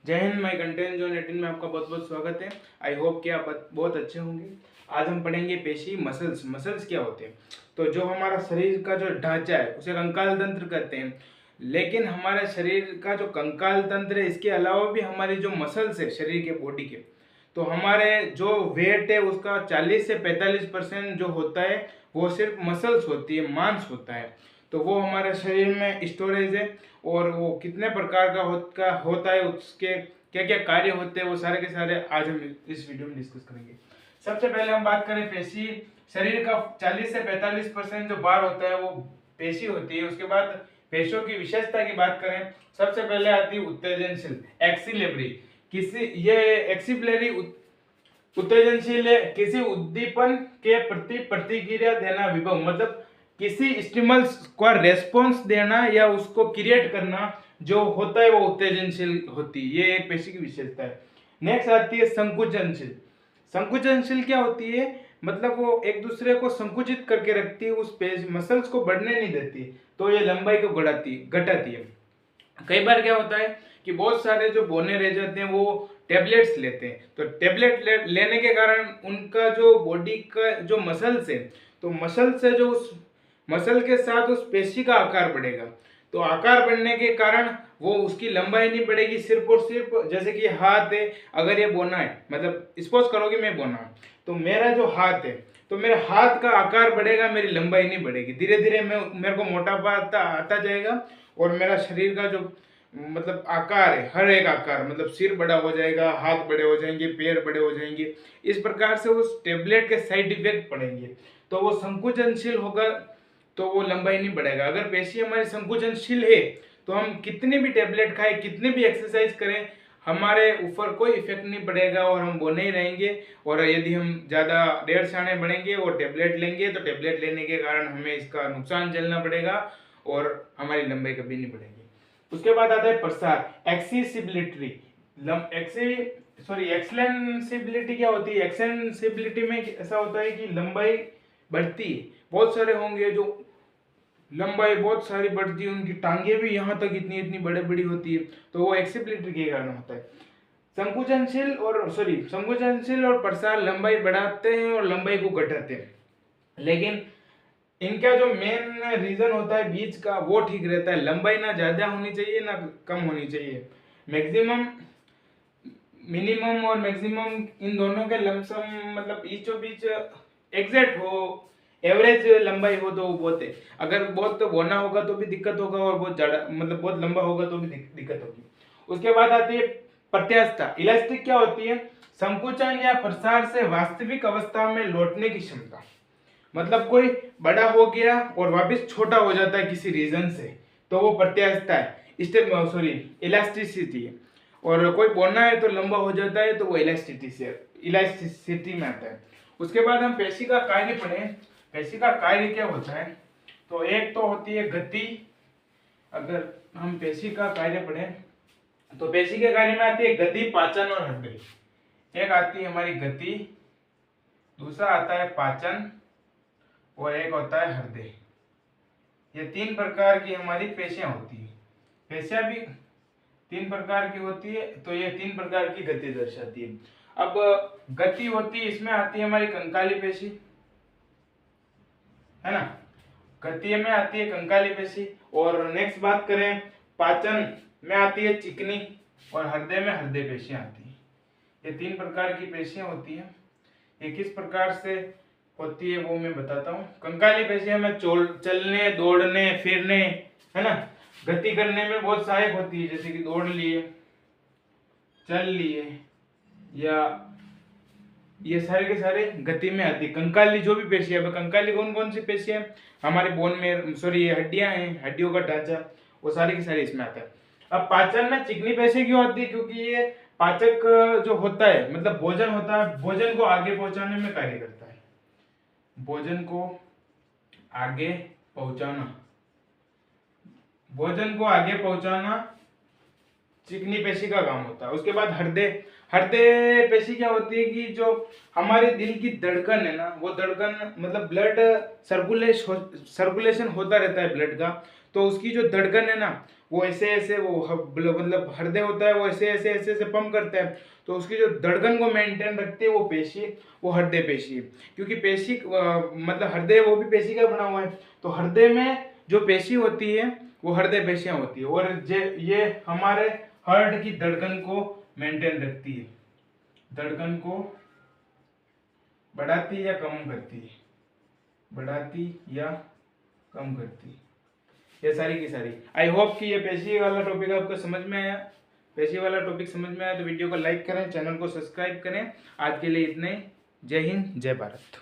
जय Hind. My content zone 18 में आपका बहुत बहुत स्वागत है। आई होप कि आप बहुत अच्छे होंगे। आज हम पढ़ेंगे पेशी मसल्स। मसल्स क्या होते हैं? तो जो हमारा शरीर का जो ढांचा है उसे कंकाल तंत्र कहते हैं। लेकिन हमारे शरीर का जो कंकाल तंत्र है, इसके अलावा भी हमारी जो मसल्स है शरीर के बॉडी के, तो हमारे जो वेट है उसका 40 से 45% जो होता है वो सिर्फ मसल्स होती है, मांस होता है। तो वो हमारे शरीर में स्टोरेज है। और वो कितने प्रकार का होता है, उसके क्या क्या कार्य होते हैं, वो सारे के सारे आज हम इस वीडियो में डिस्कस करेंगे। सबसे पहले हम बात करें पेशी। शरीर का 40 से 45% जो भार होता है वो पेशी होती है। उसके बाद पेशियों की विशेषता की बात करें, सबसे पहले आती है उत्तेजनशील एक्सिलेबरी। किसी ये एक्सिलेबरी उत्तेजनशील है, किसी उद्दीपन के प्रति प्रतिक्रिया देना विभव, मतलब किसी स्टिमुलस का रेस्पॉन्स देना या उसको क्रिएट करना जो होता है वो उत्तेजनशील होती है। ये एक पेशी की विशेषता है। नेक्स्ट आती है संकुचनशील। संकुचनशील क्या होती है? मतलब वो एक दूसरे को संकुचित करके रखती है, उस पेश मसल्स को बढ़ने नहीं देती, तो ये लंबाई को घटाती है। कई बार क्या होता है कि बहुत सारे जो बोने रह जाते हैं वो टेबलेट्स लेते हैं, तो लेने के कारण उनका जो बॉडी का जो मसल्स है, तो मसल से जो उस मसल के साथ उस पेशी का आकार बढ़ेगा। तो आकार बढ़ने के कारण वो उसकी लंबाई नहीं बढ़ेगी, सिर्फ और सिर्फ जैसे कि हाथ है, अगर ये बोना है, मतलब सपोज करो कि मैं बोना हूं, तो मेरा जो हाथ है, तो मेरे हाथ का आकार बढ़ेगा, मेरी लंबाई नहीं बढ़ेगी। धीरे धीरे मेरे को मोटापा आता जाएगा और मेरा शरीर का जो मतलब आकार है, हर एक आकार, मतलब सिर बड़ा हो जाएगा, हाथ बड़े हो जाएंगे, पैर बड़े हो जाएंगे। इस प्रकार से उस टेबलेट के साइड इफेक्ट पड़ेंगे, तो वो संकुचनशील होगा, तो वो लंबाई नहीं बढ़ेगा। अगर पेशी हमारी संकुचनशील है तो हम कितनी भी टेबलेट खाएं, कितनी भी एक्सरसाइज करें, हमारे ऊपर कोई इफेक्ट नहीं पड़ेगा और हम बोने ही रहेंगे। और यदि हम ज़्यादा 1.5 बढ़ेंगे और टेबलेट लेंगे, तो टेबलेट लेने के कारण हमें इसका नुकसान झेलना पड़ेगा और हमारी लंबाई कभी नहीं बढ़ेगी। उसके बाद आता है प्रसार एक्सेसिबिलिटी। एक्सलेंसिबिलिटी क्या होती है? एक्सेसिबिलिटी में ऐसा होता है कि लंबाई बढ़ती है। बहुत सारे होंगे जो लंबाई बहुत सारी बढ़ती है, उनकी टांगे भी यहाँ तक इतनी इतनी बड़े बड़ी होती है, तो वो एक्सेसिबिलिटी के कारण होता है। संकुचनशील और प्रसार लंबाई बढ़ाते हैं और लंबाई को घटाते हैं, लेकिन इनका जो मेन रीजन होता है बीच का, वो ठीक रहता है। लंबाई ना ज्यादा होनी चाहिए ना कम होनी चाहिए। मैक्सिमम, मिनिमम और मैक्सिमम, इन दोनों के लमसम, मतलब बीचों बीच एग्जैक्ट हो, एवरेज लंबाई हो तो वो बहुत है। अगर बहुत बोना होगा तो भी दिक्कत होगा, और बहुत ज्यादा मतलब बहुत लंबा होगा तो भी दिक्कत होगी। उसके बाद आती है प्रत्यास्थता। इलास्टिक क्या होती है? संकुचन या प्रसार से वास्तविक अवस्था में लौटने की क्षमता। मतलब कोई बड़ा हो गया और वापस छोटा हो जाता है किसी रीजन से, तो वो प्रत्यास्थता है। इलास्टिसिटी है। और कोई बोलना है तो लंबा हो जाता है, तो वो इलास्टिसिटी में आता है। उसके बाद हम पेशी का कार्य पढ़ें। पेशी का कार्य क्या होता है? तो एक तो होती है गति। अगर हम पेशी का कार्य पढ़ें तो पेशी के कार्य में आती है गति, पाचन और हड्डी। एक आती है हमारी गति, दूसरा आता है पाचन और एक होता है हृदय। ये 3 प्रकार की हमारी पेशियां होती है। पेशियां भी 3 प्रकार की होती है, तो ये 3 प्रकार की गति दर्शाती है। अब गति होती है, इसमें आती है हमारी कंकाली पेशी, है ना। गति में आती है कंकाली पेशी। और नेक्स्ट बात करें, पाचन में आती है चिकनी और हृदय में हृदय पेशियां आती है। ये 3 प्रकार की पेशियां होती हैं। ये किस प्रकार से होती है वो मैं बताता हूँ। कंकाली पेशियां में चलने, दौड़ने, फिरने, है ना, गति करने में बहुत सहायक होती है। जैसे कि दौड़ लिए, चल लिए, या ये सारे के सारे गति में आती है। कंकाली जो भी पेशियां है, कंकाली कौन कौन सी पेशियां है? हमारे बोन में, सॉरी ये हड्डियां हैं, हड्डियों का ढांचा, वो सारी की सारी इसमें आता है। अब पाचन में चिकनी पेशी क्यों आती है? क्योंकि ये पाचक जो होता है, मतलब भोजन होता है, भोजन को आगे पहुंचाने में कार्य करता है। भोजन को आगे पहुंचाना, भोजन को आगे पहुंचाना चिकनी पेशी का काम होता है। उसके बाद हृदय। हृदय पेशी क्या होती है कि जो हमारे दिल की धड़कन है ना, वो धड़कन मतलब ब्लड सर्कुलेशन होता रहता है ब्लड का, तो उसकी जो धड़कन है ना वो ऐसे ऐसे वो मतलब हृदय होता है वो ऐसे ऐसे ऐसे ऐसे पंप करता है, तो उसकी जो धड़कन को मेंटेन रखती है वो पेशी, वो हृदय पेशी है। क्योंकि पेशी मतलब हृदय वो भी पेशी का बना हुआ है, तो हृदय में जो पेशी होती है वो हृदय पेशियां होती है, और ये हमारे हार्ट की धड़कन को मेंटेन रखती है, धड़कन को बढ़ाती या कम करती है, बढ़ाती या कम करती, ये सारी की सारी। आई होप कि ये पेशी वाला टॉपिक आपको समझ में आया। पेशी वाला टॉपिक समझ में आया तो वीडियो को लाइक करें, चैनल को सब्सक्राइब करें। आज के लिए इतना ही। जय हिंद, जय भारत।